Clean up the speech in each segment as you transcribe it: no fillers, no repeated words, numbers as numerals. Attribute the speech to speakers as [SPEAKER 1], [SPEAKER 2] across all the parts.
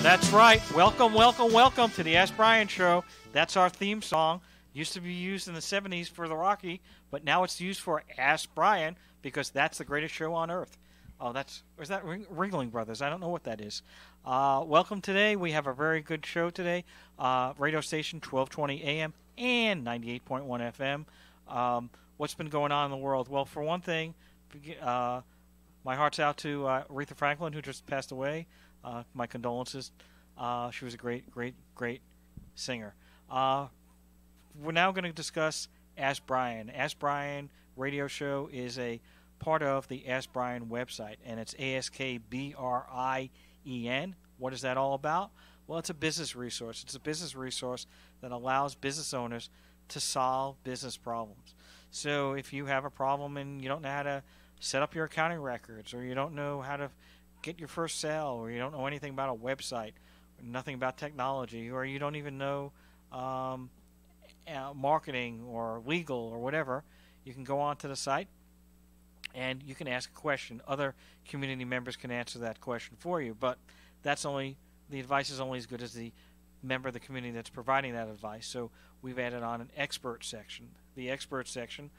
[SPEAKER 1] That's right. Welcome, welcome, welcome to the Ask Brien Show. That's our theme song. Used to be used in the 70s for the Rocky, but now it's used for Ask Brien because that's the greatest show on earth. Oh, is that Ringling Brothers? I don't know what that is. Welcome today. We have a very good show today. Radio station 1220 AM and 98.1 FM. What's been going on in the world? Well, for one thing, my heart's out to Aretha Franklin, who just passed away. My condolences. She was a great, great, great singer. We're now going to discuss Ask Brien. Ask Brien radio show is a part of the Ask Brien website, and it's ASKBRIEN. What is that all about? Well, it's a business resource. It's a business resource that allows business owners to solve business problems. So if you have a problem and you don't know how to set up your accounting records, or you don't know how to get your first sale, or you don't know anything about a website, or nothing about technology, or you don't even know marketing or legal or whatever, you can go onto the site and you can ask a question. Other community members can answer that question for you, but the advice is only as good as the member of the community that's providing that advice. So we've added on an expert section. The expert section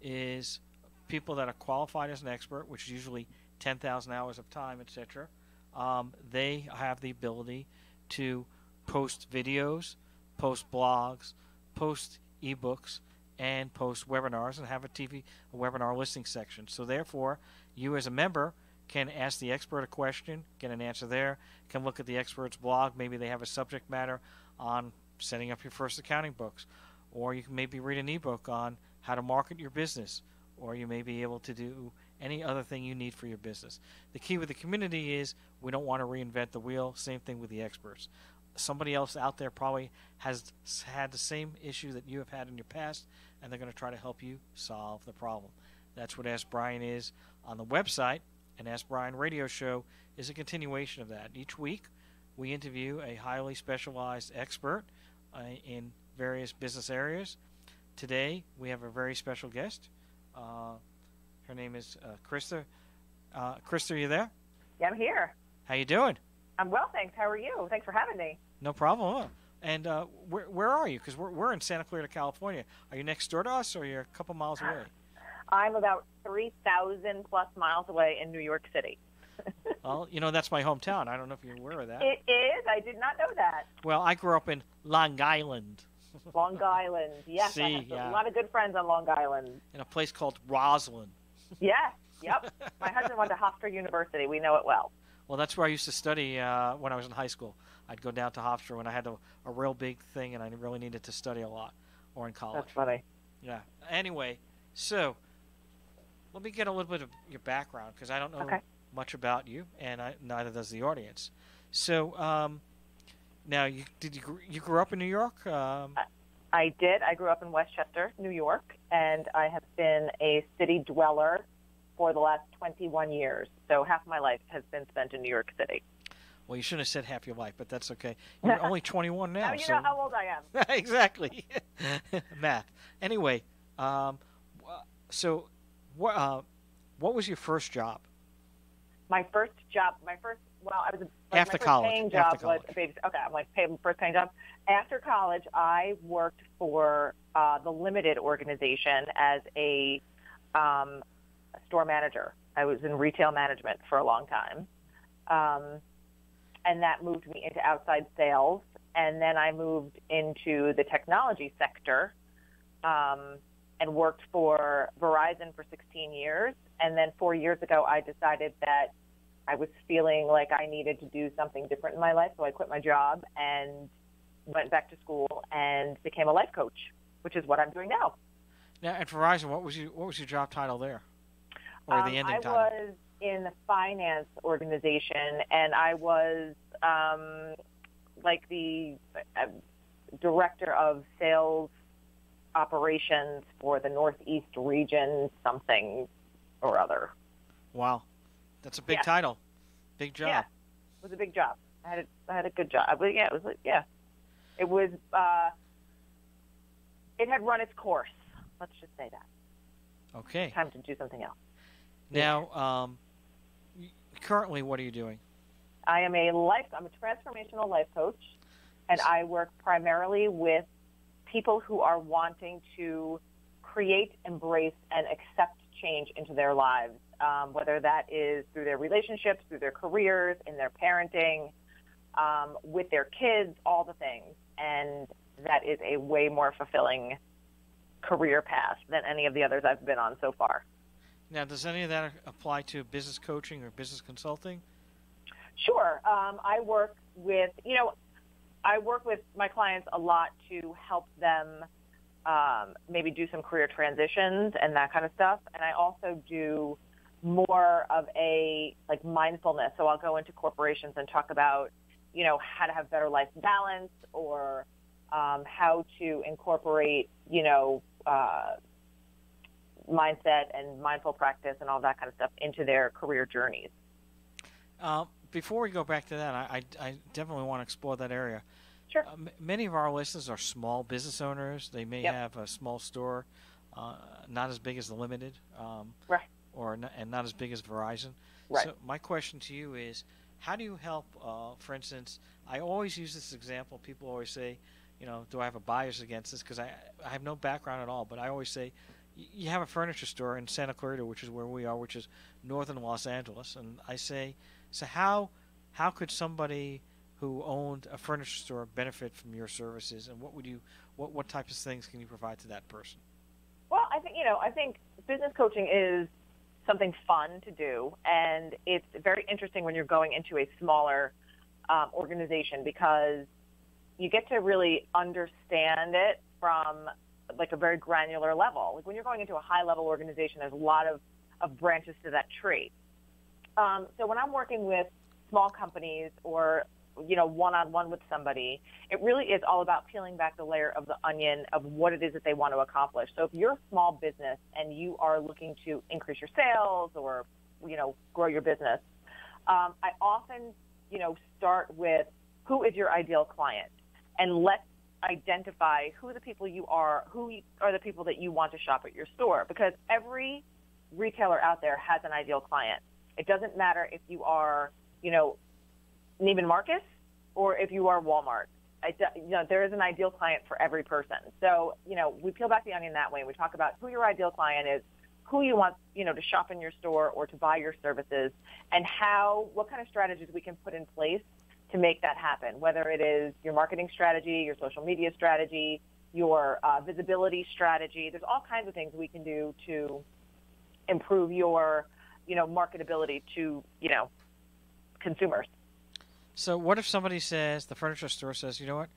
[SPEAKER 1] is people that are qualified as an expert, which is usually 10,000 hours of time, etc. They have the ability to post videos, post blogs, post ebooks, and post webinars, and have a webinar listing section. So therefore, you as a member can ask the expert a question, get an answer there, can look at the expert's blog. Maybe they have a subject matter on setting up your first accounting books, or you can maybe read an ebook on how to market your business, or you may be able to do any other thing you need for your business. The key with the community is we don't want to reinvent the wheel. Same thing with the experts. Somebody else out there probably has had the same issue that you have had in your past, and they're going to try to help you solve the problem. That's what Ask Brien is on the website, and Ask Brien radio show is a continuation of that. Each week we interview a highly specialized expert in various business areas. Today we have a very special guest. Her name is Krista. Krista, are you there?
[SPEAKER 2] Yeah, I'm here.
[SPEAKER 1] How you doing?
[SPEAKER 2] I'm well, thanks. How are you? Thanks for having me.
[SPEAKER 1] No problem. And where are you? Because we're in Santa Clarita, California. Are you next door to us, or you're a couple miles away?
[SPEAKER 2] I'm about 3,000 plus miles away in New York City.
[SPEAKER 1] Well, that's my hometown. I don't know if you're aware of that.
[SPEAKER 2] It is? I did not know that.
[SPEAKER 1] Well, I grew up in Long Island.
[SPEAKER 2] Long Island, yes.
[SPEAKER 1] See,
[SPEAKER 2] I have a lot of good friends on Long Island.
[SPEAKER 1] In a place called Roslyn.
[SPEAKER 2] Yes, yep. My husband went to Hofstra University. We know it well.
[SPEAKER 1] Well, that's where I used to study when I was in high school. I'd go down to Hofstra when I had a real big thing and I really needed to study a lot, or in college.
[SPEAKER 2] That's funny.
[SPEAKER 1] Yeah. Anyway, so let me get a little bit of your background, because I don't know much about you, and neither does the audience. So now, you grew up in New York?
[SPEAKER 2] I did. I grew up in Westchester, New York, and I have been a city dweller for the last 21 years. So half my life has been spent in New York City.
[SPEAKER 1] Well, you shouldn't have said half your life, but that's okay. You're only 21 now.
[SPEAKER 2] Now you know how old I am.
[SPEAKER 1] Exactly. Math. Anyway, so what was your first job?
[SPEAKER 2] My first job, I was
[SPEAKER 1] after college.
[SPEAKER 2] Paying job
[SPEAKER 1] after college.
[SPEAKER 2] was first paying job. After college, I worked for the Limited organization as a store manager. I was in retail management for a long time, and that moved me into outside sales. And then I moved into the technology sector and worked for Verizon for 16 years. And then 4 years ago, I decided that I was feeling like I needed to do something different in my life, so I quit my job and went back to school and became a life coach, which is what I'm doing now.
[SPEAKER 1] Now, at Verizon, what was your job title there, or the ending title?
[SPEAKER 2] I was in the finance organization, and I was like the director of sales operations for the Northeast region, something or other.
[SPEAKER 1] Wow, that's a big title, big job.
[SPEAKER 2] Yeah, it was a big job. I had a good job. But yeah, it was. It had run its course. Let's just say that.
[SPEAKER 1] Okay.
[SPEAKER 2] Time to do something else.
[SPEAKER 1] Now, currently, what are you doing?
[SPEAKER 2] I'm a transformational life coach, and I work primarily with people who are wanting to create, embrace, and accept change into their lives, whether that is through their relationships, through their careers, in their parenting, with their kids, all the things. And that is a way more fulfilling career path than any of the others I've been on so far.
[SPEAKER 1] Now, does any of that apply to business coaching or business consulting?
[SPEAKER 2] Sure. I work with my clients a lot to help them maybe do some career transitions and that kind of stuff. And I also do more of a mindfulness. So I'll go into corporations and talk about, how to have better life balance, or how to incorporate, mindset and mindful practice and all that kind of stuff into their career journeys.
[SPEAKER 1] Before we go back to that, I definitely want to explore that area.
[SPEAKER 2] Sure.
[SPEAKER 1] Many of our listeners are small business owners. They may
[SPEAKER 2] Yep.
[SPEAKER 1] have a small store, not as big as the Limited,
[SPEAKER 2] Right.
[SPEAKER 1] and not as big as Verizon.
[SPEAKER 2] Right.
[SPEAKER 1] So my question to you is, how do you help, for instance, I always use this example. People always say, do I have a bias against this? Because I have no background at all, but I always say, you have a furniture store in Santa Clarita, which is where we are, which is northern Los Angeles, and I say, so how could somebody who owned a furniture store benefit from your services, and what types of things can you provide to that person?
[SPEAKER 2] Well, I think business coaching is something fun to do, and it's very interesting when you're going into a smaller organization, because you get to really understand it from a very granular level. Like when you're going into a high-level organization, there's a lot of branches to that tree. So when I'm working with small companies or, one-on-one with somebody, it really is all about peeling back the layer of the onion of what it is that they want to accomplish. So if you're a small business and you are looking to increase your sales or, grow your business, I often, start with who is your ideal client, and let's identify who the people who are the people that you want to shop at your store, because every retailer out there has an ideal client. It doesn't matter if you are, Neiman Marcus or if you are Walmart. There is an ideal client for every person. So, we peel back the onion that way, and we talk about who your ideal client is, who you want, to shop in your store or to buy your services, and what kind of strategies we can put in place to make that happen, whether it is your marketing strategy, your social media strategy, your visibility strategy. There's all kinds of things we can do to improve your, marketability to, consumers.
[SPEAKER 1] So what if somebody the furniture store says, you know what,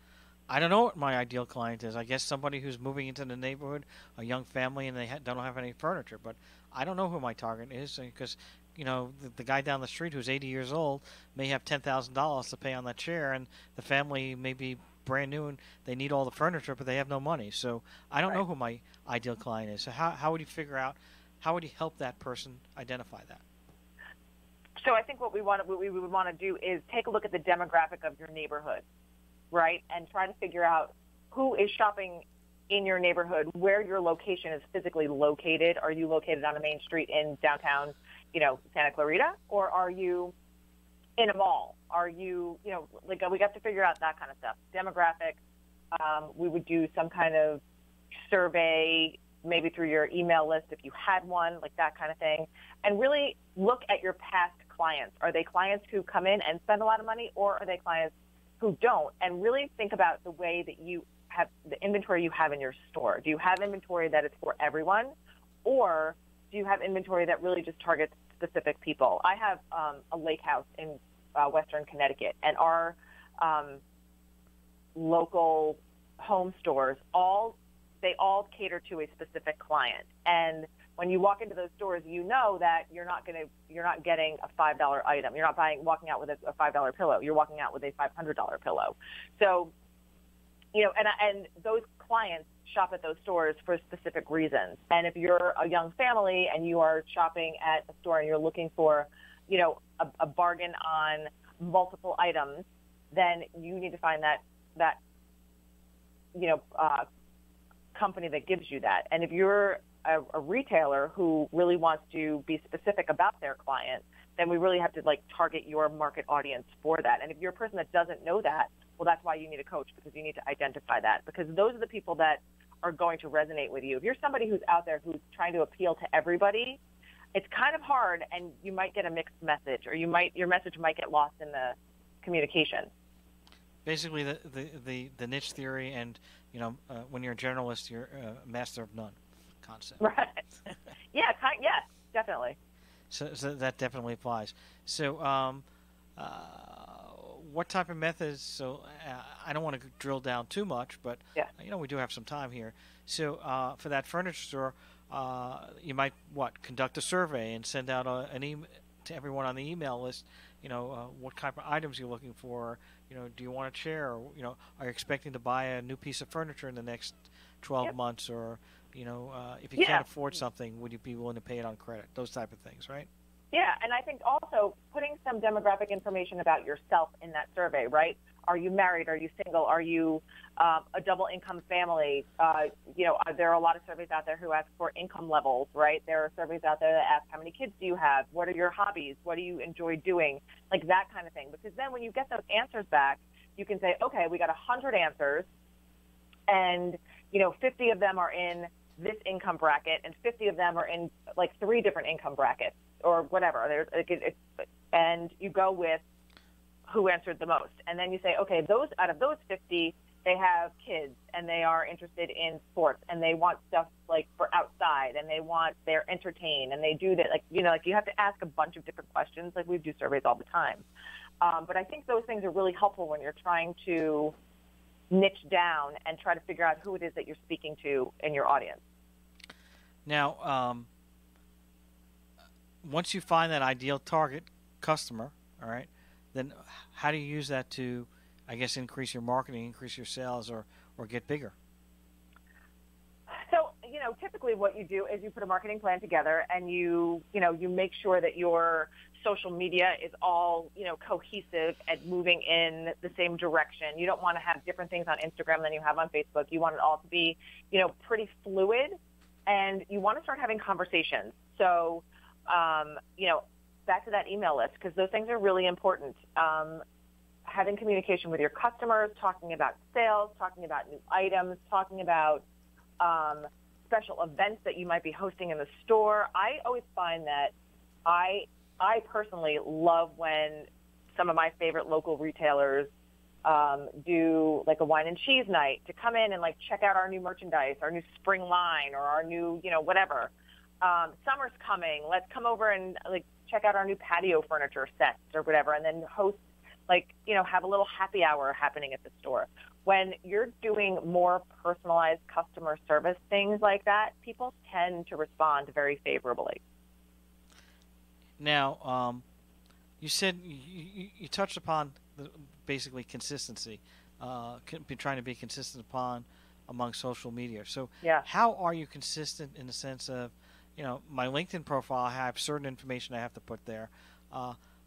[SPEAKER 1] I don't know what my ideal client is. I guess somebody who's moving into the neighborhood, a young family, and they don't have any furniture, but I don't know who my target is, because the guy down the street who's 80 years old may have $10,000 to pay on that chair, and the family may be brand new and they need all the furniture, but they have no money. So I don't know who my ideal client is. So how would you figure out, how would you help that person identify that?
[SPEAKER 2] So I think what we would want to do is take a look at the demographic of your neighborhood, right, and try to figure out who is shopping in your neighborhood, where your location is physically located. Are you located on a main street in downtown, Santa Clarita, or are you in a mall? Are you, we have to figure out that kind of stuff. Demographic. We would do some kind of survey, maybe through your email list if you had one, like that kind of thing, and really look at your past clients. Are they clients who come in and spend a lot of money, or are they clients who don't? And really think about the way that you have the inventory you have in your store. Do you have inventory that is for everyone, or do you have inventory that really just targets specific people? I have a lake house in Western Connecticut, and our local home stores they all cater to a specific client. And when you walk into those stores, that you're not getting a $5 item. You're not walking out with a $5 pillow. You're walking out with a $500 pillow. So, and those clients shop at those stores for specific reasons. And if you're a young family and you are shopping at a store and you're looking for, a bargain on multiple items, then you need to find that company that gives you that. And if you're a retailer who really wants to be specific about their client, then we really have to like target your market audience for that. And if you're a person that doesn't know that, well, that's why you need a coach, because you need to identify that, because those are the people that are going to resonate with you. If you're somebody who's out there who's trying to appeal to everybody, it's kind of hard, and you might get a mixed message, or your message might get lost in the communication.
[SPEAKER 1] Basically, the niche theory, and when you're a generalist, you're a master of none concept.
[SPEAKER 2] Right. Yeah. Yes, definitely.
[SPEAKER 1] So that definitely applies. So, what type of methods? So, I don't want to drill down too much, but
[SPEAKER 2] yeah.
[SPEAKER 1] We do have some time here. So, for that furniture store, you might conduct a survey and send out an email to everyone on the email list. What type of items you're looking for. Do you want a chair? Or, are you expecting to buy a new piece of furniture in the next 12
[SPEAKER 2] yep.
[SPEAKER 1] months? Or, if you can't afford something, would you be willing to pay it on credit? Those type of things, right?
[SPEAKER 2] Yeah, and I think also putting some demographic information about yourself in that survey, right? Are you married? Are you single? Are you a double-income family? There are a lot of surveys out there who ask for income levels, right? There are surveys out there that ask how many kids do you have? What are your hobbies? What do you enjoy doing? Like that kind of thing. Because then when you get those answers back, you can say, okay, we got 100 answers, and 50 of them are in this income bracket, and 50 of them are in like 3 different income brackets or whatever. And you go with who answered the most. And then you say, okay, out of those 50, they have kids and they are interested in sports and they want stuff like for outside and they're entertained and they do that. Like you have to ask a bunch of different questions. Like we do surveys all the time. But I think those things are really helpful when you're trying to niche down and try to figure out who it is that you're speaking to in your audience.
[SPEAKER 1] Now, once you find that ideal target customer, all right, then how do you use that to, I guess, increase your marketing, increase your sales, or get bigger?
[SPEAKER 2] So, typically what you do is you put a marketing plan together and you make sure that your social media is all, cohesive and moving in the same direction. You don't want to have different things on Instagram than you have on Facebook. You want it all to be, pretty fluid, and you want to start having conversations. So, back to that email list, because those things are really important. Having communication with your customers, talking about sales, talking about new items, talking about special events that you might be hosting in the store. I always find that I personally love when some of my favorite local retailers do like a wine and cheese night to come in and like check out our new merchandise, our new spring line, or our new, whatever. Summer's coming. Let's come over and like check out our new patio furniture sets or whatever, and then host have a little happy hour happening at the store. When you're doing more personalized customer service things like that, people tend to respond very favorably.
[SPEAKER 1] Now, you said you touched upon basically consistency, trying to be consistent among social media. So
[SPEAKER 2] yeah.
[SPEAKER 1] How are you consistent in the sense of, my LinkedIn profile, I have certain information I have to put there.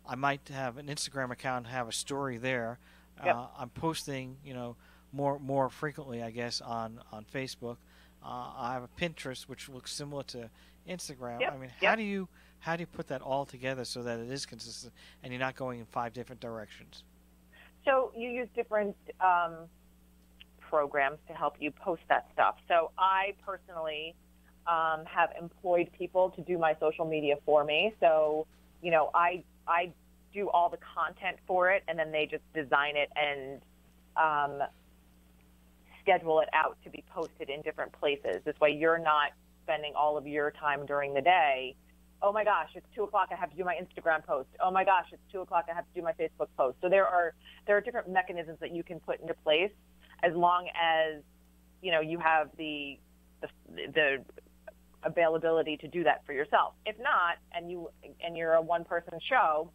[SPEAKER 1] I might have an Instagram account, have a story there.
[SPEAKER 2] Yep.
[SPEAKER 1] I'm posting, more frequently, I guess, on Facebook. I have a Pinterest, which looks similar to Instagram.
[SPEAKER 2] Yep.
[SPEAKER 1] I mean,
[SPEAKER 2] Yep.
[SPEAKER 1] how do you put that all together so that it is consistent and you're not going in 5 different directions?
[SPEAKER 2] So you use different programs to help you post that stuff. So I personally have employed people to do my social media for me. So, I do all the content for it, and then they just design it and schedule it out to be posted in different places. This way you're not spending all of your time during the day. Oh my gosh, it's 2:00. I have to do my Instagram post. Oh my gosh, it's 2:00. I have to do my Facebook post. So there are different mechanisms that you can put into place, as long as you have the availability to do that for yourself. If not, and you're a one-person show,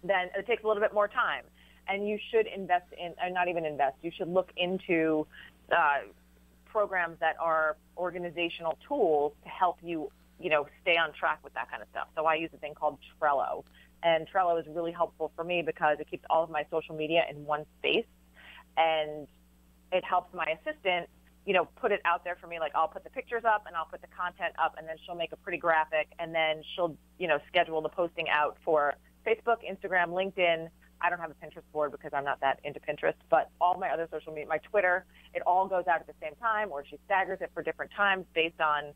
[SPEAKER 2] then it takes a little bit more time. And you should you should look into programs that are organizational tools to help you, stay on track with that kind of stuff. So I use a thing called Trello. And Trello is really helpful for me because it keeps all of my social media in one space. And it helps my assistant put it out there for me. Like I'll put the pictures up and I'll put the content up, and then she'll make a pretty graphic, and then she'll, schedule the posting out for Facebook, Instagram, LinkedIn. I don't have a Pinterest board because I'm not that into Pinterest, but all my other social media, my Twitter, it all goes out at the same time, or she staggers it for different times based on,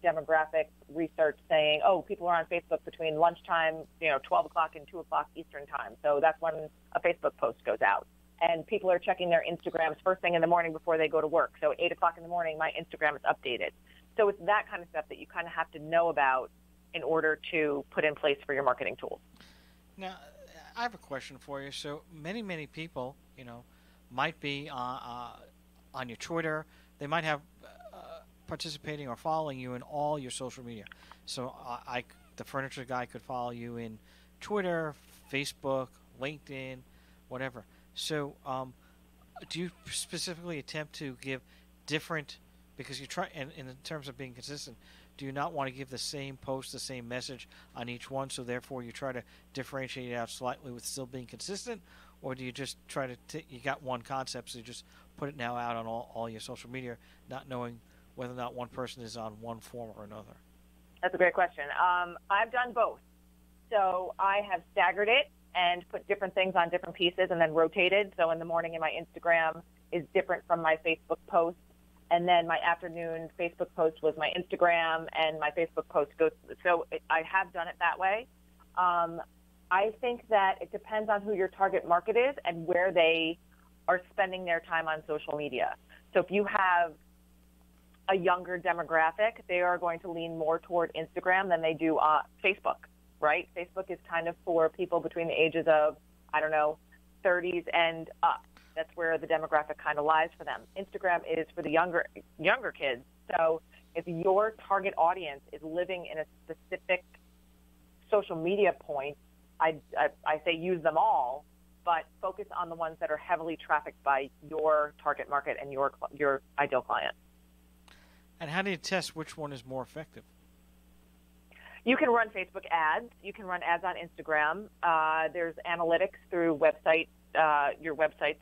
[SPEAKER 2] demographic research saying, oh, people are on Facebook between lunchtime, 12 o'clock and 2 o'clock Eastern time. So that's when a Facebook post goes out. And people are checking their Instagrams first thing in the morning before they go to work. So at 8 o'clock in the morning, my Instagram is updated. So it's that kind of stuff that you kind of have to know about in order to put in place for your marketing tools.
[SPEAKER 1] Now, I have a question for you. So many people, might be on your Twitter. They might have participating or following you in all your social media. So the furniture guy could follow you in Twitter, Facebook, LinkedIn, whatever. So do you specifically attempt to give different, because you try, and in terms of being consistent, do you not want to give the same post, the same message on each one, so therefore you try to differentiate it out slightly with still being consistent? Or do you just try to, you got one concept, so you just put it now out on all your social media, not knowing whether or not one person is on one form or another?
[SPEAKER 2] That's a great question. I've done both. So I have staggered it and put different things on different pieces and then rotated. So in the morning in my Instagram is different from my Facebook post. And then my afternoon Facebook post was my Instagram, and my Facebook post goes. So I have done it that way. I think that it depends on who your target market is and where they are spending their time on social media. So if you have a younger demographic, they are going to lean more toward Instagram than they do Facebook, right? Facebook is kind of for people between the ages of, 30s and up. That's where the demographic kind of lies for them. Instagram is for the younger kids. So if your target audience is living in a specific social media point, I say use them all, but focus on the ones that are heavily trafficked by your target market and your ideal client.
[SPEAKER 1] And how do you test which one is more effective?
[SPEAKER 2] You can run Facebook ads. You can run ads on Instagram. There's analytics through your websites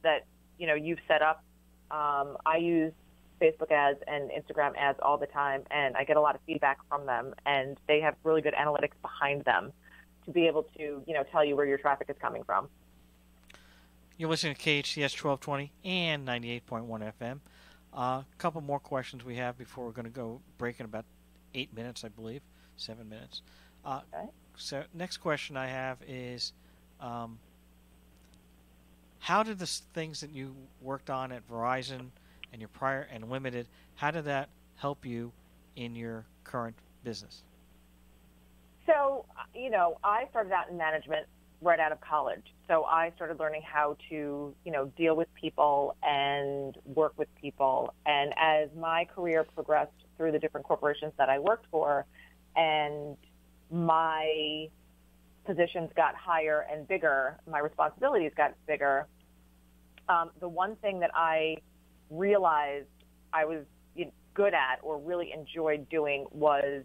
[SPEAKER 2] that you've set up. I use Facebook ads and Instagram ads all the time, and I get a lot of feedback from them, and they have really good analytics behind them to be able to tell you where your traffic is coming from.
[SPEAKER 1] You're listening to KHTS 1220 and 98.1 FM. A couple more questions we have before we're going to go break in about 8 minutes, I believe, 7 minutes.
[SPEAKER 2] Okay.
[SPEAKER 1] So next question I have is, how did the things that you worked on at Verizon and your prior and Limited, how did that help you in your current business?
[SPEAKER 2] So, I started out in management right out of college. So I started learning how to, deal with people and work with people. And as my career progressed through the different corporations that I worked for, and my positions got higher and bigger, my responsibilities got bigger, the one thing that I realized I was good at or really enjoyed doing was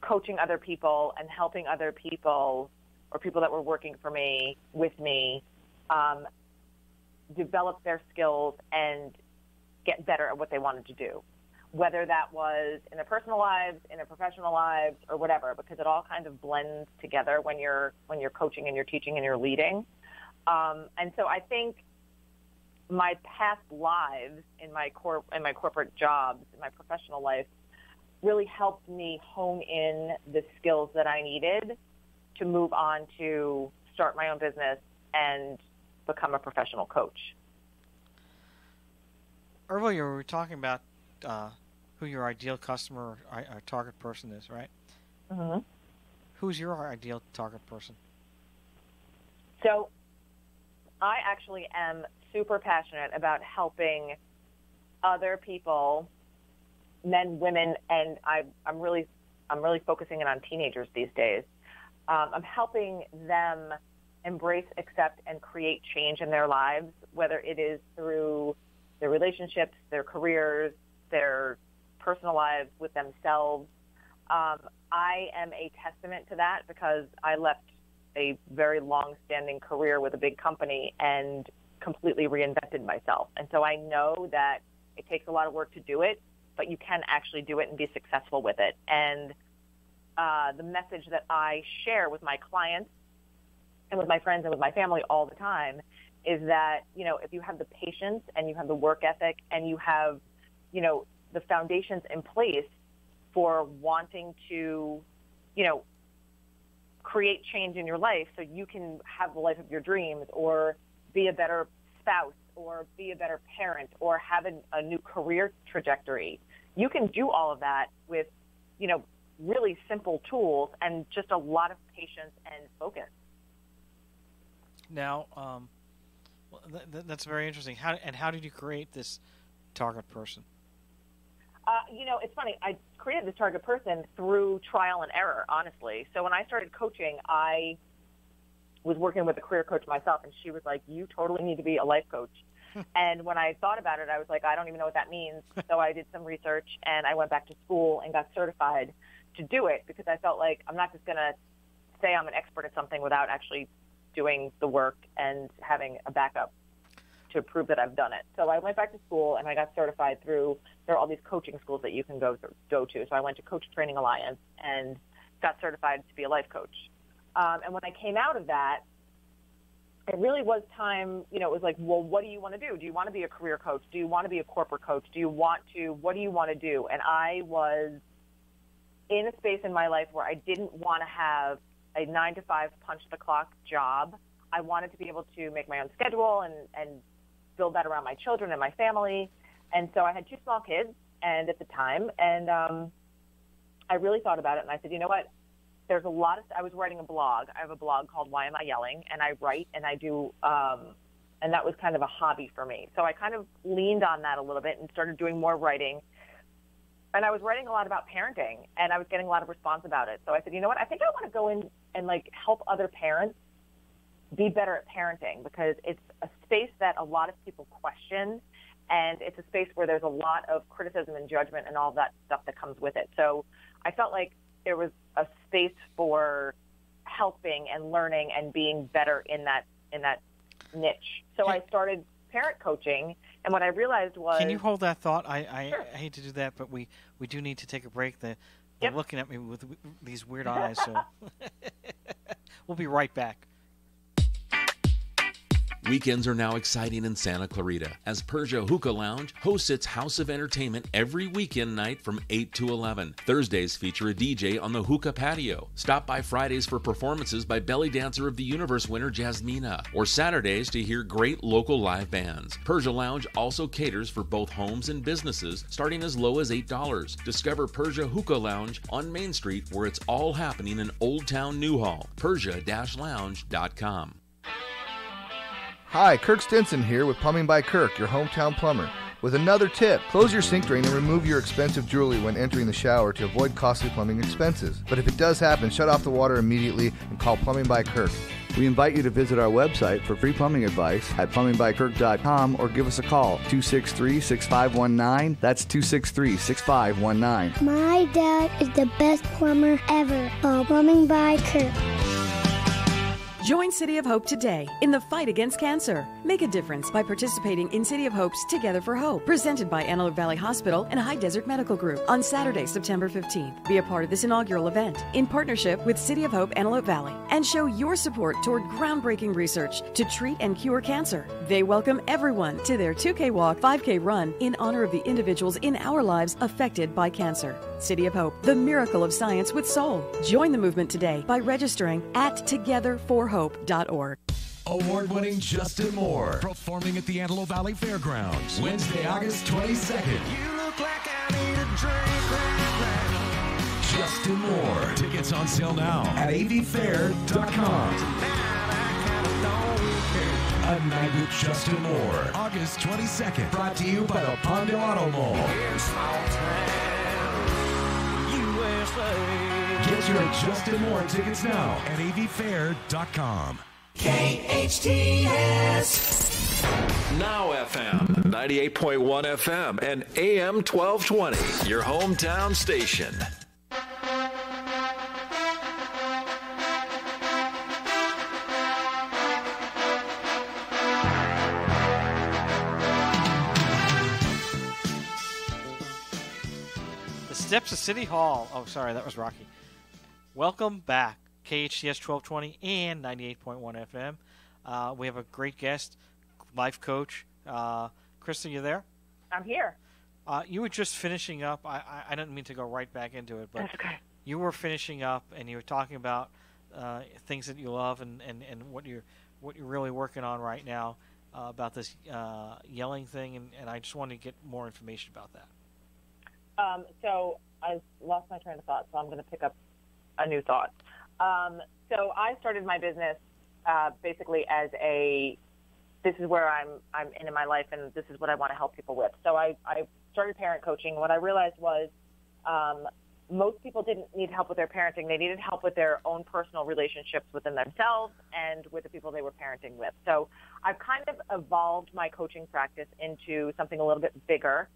[SPEAKER 2] coaching other people and helping other people or people that were working for me, with me, develop their skills and get better at what they wanted to do, whether that was in their personal lives, in their professional lives, or whatever, because it all kind of blends together when you're coaching and you're teaching and you're leading. And so I think my past lives in my corporate jobs, in my professional life, really helped me hone in the skills that I needed to move on to start my own business and become a professional coach.
[SPEAKER 1] Earlier, we were talking about who your ideal customer or target person is, right?
[SPEAKER 2] Mm-hmm.
[SPEAKER 1] Who's your ideal target person?
[SPEAKER 2] So I actually am super passionate about helping other people, men, women, and I'm really focusing in on teenagers these days. I'm helping them embrace, accept, and create change in their lives, whether it is through their relationships, their careers, their personal lives with themselves. I am a testament to that because I left a very long-standing career with a big company and completely reinvented myself. And so I know that It takes a lot of work to do it, but you can actually do it and be successful with it. And the message that I share with my clients and with my friends and with my family all the time is that, if you have the patience and you have the work ethic and you have, the foundations in place for wanting to, create change in your life so you can have the life of your dreams or be a better spouse or be a better parent or have a new career trajectory. You can do all of that with, really simple tools and just a lot of patience and focus.
[SPEAKER 1] Now, that's very interesting. How did you create this target person?
[SPEAKER 2] It's funny. I created this target person through trial and error, honestly. So when I started coaching, I was working with a career coach myself, and she was like, you totally need to be a life coach. And when I thought about it, I was like, I don't even know what that means. So I did some research, and I went back to school and got certified to do it because I felt like I'm not just going to say I'm an expert at something without actually doing the work and having a backup to prove that I've done it. So I went back to school and I got certified there are all these coaching schools that you can go to. So I went to Coach Training Alliance and got certified to be a life coach. And when I came out of that, it really was time, it was like, well, what do you want to do? Do you want to be a career coach? Do you want to be a corporate coach? What do you want to do? And I was in a space in my life where I didn't want to have a 9-to-5 punch-the-clock job. I wanted to be able to make my own schedule and build that around my children and my family. And so I had 2 small kids at the time, and I really thought about it, and I said, you know what, there's a lot of – I was writing a blog. I have a blog called Why Am I Yelling? And I write and I do and that was kind of a hobby for me. So I kind of leaned on that a little bit and started doing more writing. And I was writing a lot about parenting, and I was getting a lot of response about it. So I said, you know what, I think I want to go in and, help other parents be better at parenting because it's a space that a lot of people question, and it's a space where there's a lot of criticism and judgment and all that stuff that comes with it. So I felt like there was a space for helping and learning and being better in that niche. So I started parent coaching, and what I realized was...
[SPEAKER 1] Can you hold that thought? Sure.
[SPEAKER 2] I
[SPEAKER 1] hate to do that, but we do need to take a break. They're
[SPEAKER 2] Yep.
[SPEAKER 1] looking at me with these weird eyes, so we'll be right back.
[SPEAKER 3] Weekends are now exciting in Santa Clarita as Persia Hookah Lounge hosts its House of Entertainment every weekend night from 8 to 11. Thursdays feature a DJ on the hookah patio. Stop by Fridays for performances by Belly Dancer of the Universe winner Jasmina, or Saturdays to hear great local live bands. Persia Lounge also caters for both homes and businesses, starting as low as $8. Discover Persia Hookah Lounge on Main Street, where it's all happening in Old Town Newhall. Persia-lounge.com.
[SPEAKER 4] Hi, Kirk Stinson here with Plumbing by Kirk, your hometown plumber. With another tip, close your sink drain and remove your expensive jewelry when entering the shower to avoid costly plumbing expenses. But if it does happen, shut off the water immediately and call Plumbing by Kirk. We invite you to visit our website for free plumbing advice at plumbingbykirk.com or give us a call, 263-6519. That's 263-6519.
[SPEAKER 5] My dad is the best plumber ever. Call Plumbing by Kirk.
[SPEAKER 6] Join City of Hope today in the fight against cancer. Make a difference by participating in City of Hope's Together for Hope, presented by Antelope Valley Hospital and High Desert Medical Group on Saturday, September 15th. Be a part of this inaugural event in partnership with City of Hope Antelope Valley and show your support toward groundbreaking research to treat and cure cancer. They welcome everyone to their 2K walk, 5K run in honor of the individuals in our lives affected by cancer. City of Hope, the miracle of science with soul. Join the movement today by registering at togetherforhope.org.
[SPEAKER 7] Award-winning Justin Moore performing at the Antelope Valley Fairgrounds Wednesday, August 22nd.
[SPEAKER 8] You look like I need a drink right now.
[SPEAKER 7] Justin Moore. Tickets on sale now at avfair.com. A Night with Justin Moore, August 22nd. Brought to you by the Palmdale Auto Mall. Get your Justin Moore tickets now at avfair.com.
[SPEAKER 8] KHTS. Now FM, 98.1 FM and AM 1220. Your hometown station.
[SPEAKER 1] Steps of City Hall. Oh, sorry, that was Rocky. Welcome back, KHTS 1220 and 98.1 FM. We have a great guest, life coach. Krista, you there?
[SPEAKER 2] I'm here.
[SPEAKER 1] You were just finishing up. I didn't mean to go right back into it, but
[SPEAKER 2] That's okay.
[SPEAKER 1] you were finishing up, and you were talking about things that you love and what you're really working on right now about this yelling thing, and I just wanted to get more information about that.
[SPEAKER 2] So I lost my train of thought, so I'm going to pick up a new thought. So I started my business basically as this is where I'm in my life, and this is what I want to help people with. So I started parent coaching. What I realized was most people didn't need help with their parenting. They needed help with their own personal relationships within themselves and with the people they were parenting with. So I've kind of evolved my coaching practice into something a little bit bigger.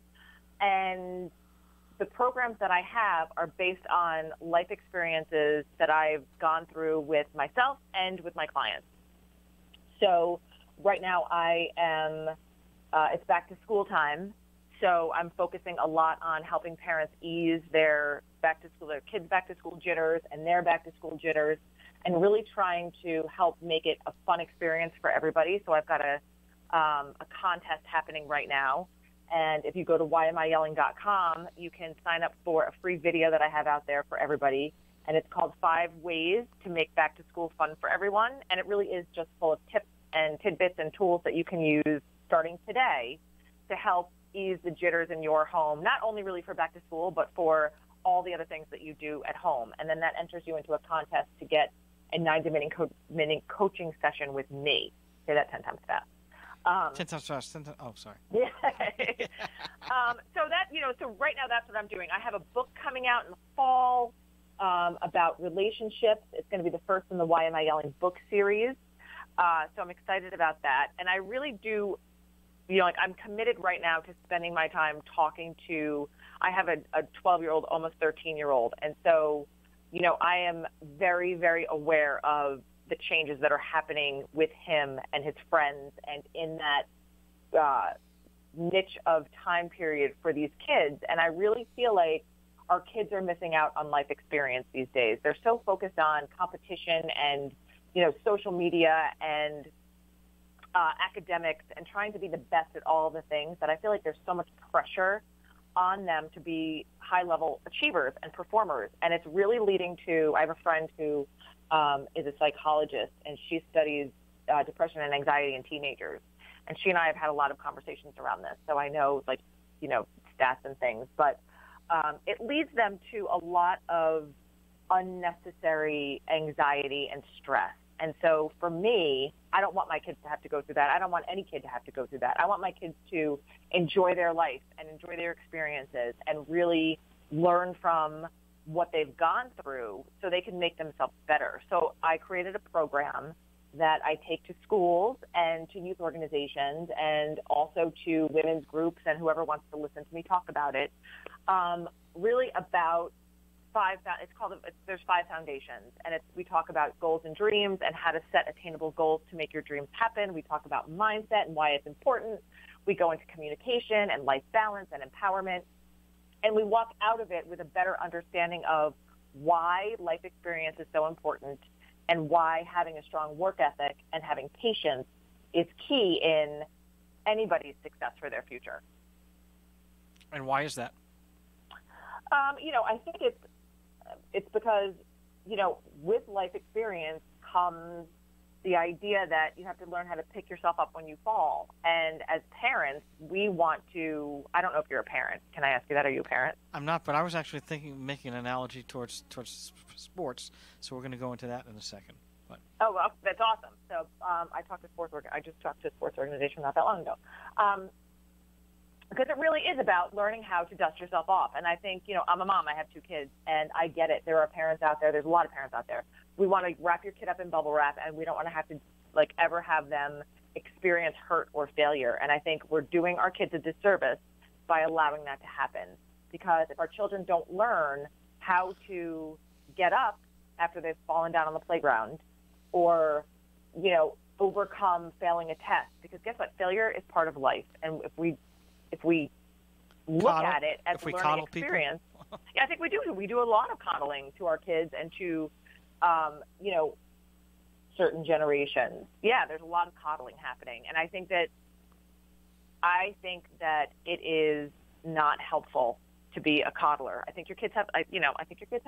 [SPEAKER 2] And the programs that I have are based on life experiences that I've gone through with myself and with my clients. So right now I am, it's back to school time. So I'm focusing a lot on helping parents ease their kids' back to school jitters and their back to school jitters, and really trying to help make it a fun experience for everybody. So I've got a contest happening right now. And if you go to whyamiyelling.com, you can sign up for a free video that I have out there for everybody. And it's called 5 Ways to Make Back to School Fun for Everyone. And it really is just full of tips and tidbits and tools that you can use starting today to help ease the jitters in your home, not only really for back to school, but for all the other things that you do at home. And then that enters you into a contest to get a 90-minute coaching session with me. Say that 10 times fast.
[SPEAKER 1] 10 times fast. 10 times, oh, sorry.
[SPEAKER 2] Yeah. So right now that's what I'm doing. I have a book coming out in the fall about relationships. It's going to be the first in the Why Am I Yelling book series. So I'm excited about that. And I really do, I'm committed right now to spending my time talking to, I have a 12-year-old, almost 13-year-old. And so, I am very, very aware of the changes that are happening with him and his friends, and in that niche of time period for these kids. And I really feel like our kids are missing out on life experience these days. They're so focused on competition and, social media and academics and trying to be the best at all the things that I feel like there's so much pressure on them to be high-level achievers and performers. And it's really leading to, I have a friend who is a psychologist, and she studies depression and anxiety in teenagers. And she and I have had a lot of conversations around this. So I know, stats and things. But it leads them to a lot of unnecessary anxiety and stress. And so for me, I don't want my kids to have to go through that. I don't want any kid to have to go through that. I want my kids to enjoy their life and enjoy their experiences and really learn from what they've gone through so they can make themselves better. So I created a program that I take to schools and to youth organizations and also to women's groups and whoever wants to listen to me talk about it, really about there's 5 foundations, and we talk about goals and dreams and how to set attainable goals to make your dreams happen. We talk about mindset and why it's important. We go into communication and life balance and empowerment, and we walk out of it with a better understanding of why life experience is so important and why having a strong work ethic and having patience is key in anybody's success for their future.
[SPEAKER 1] And why is that?
[SPEAKER 2] I think it's because, with life experience comes the idea that you have to learn how to pick yourself up when you fall. And as parents, we want to, I don't know if you're a parent. Can I ask you that? Are you a parent?
[SPEAKER 1] I'm not, but I was actually making an analogy towards sports. So we're going to go into that in a second. But.
[SPEAKER 2] Oh, well, that's awesome. So I just talked to a sports organization not that long ago. Because it really is about learning how to dust yourself off. And I think, I'm a mom. I have 2 kids, and I get it. There are parents out there. There's a lot of parents out there. We want to wrap your kid up in bubble wrap, and we don't want to have to, ever have them experience hurt or failure. And I think we're doing our kids a disservice by allowing that to happen. Because if our children don't learn how to get up after they've fallen down on the playground or, overcome failing a test, because guess what? Failure is part of life. And if we look at it as a learning experience, Yeah, I think we do. We do a lot of coddling to our kids and to, certain generations. Yeah, there's a lot of coddling happening. And I think that it is not helpful to be a coddler. I think your kids have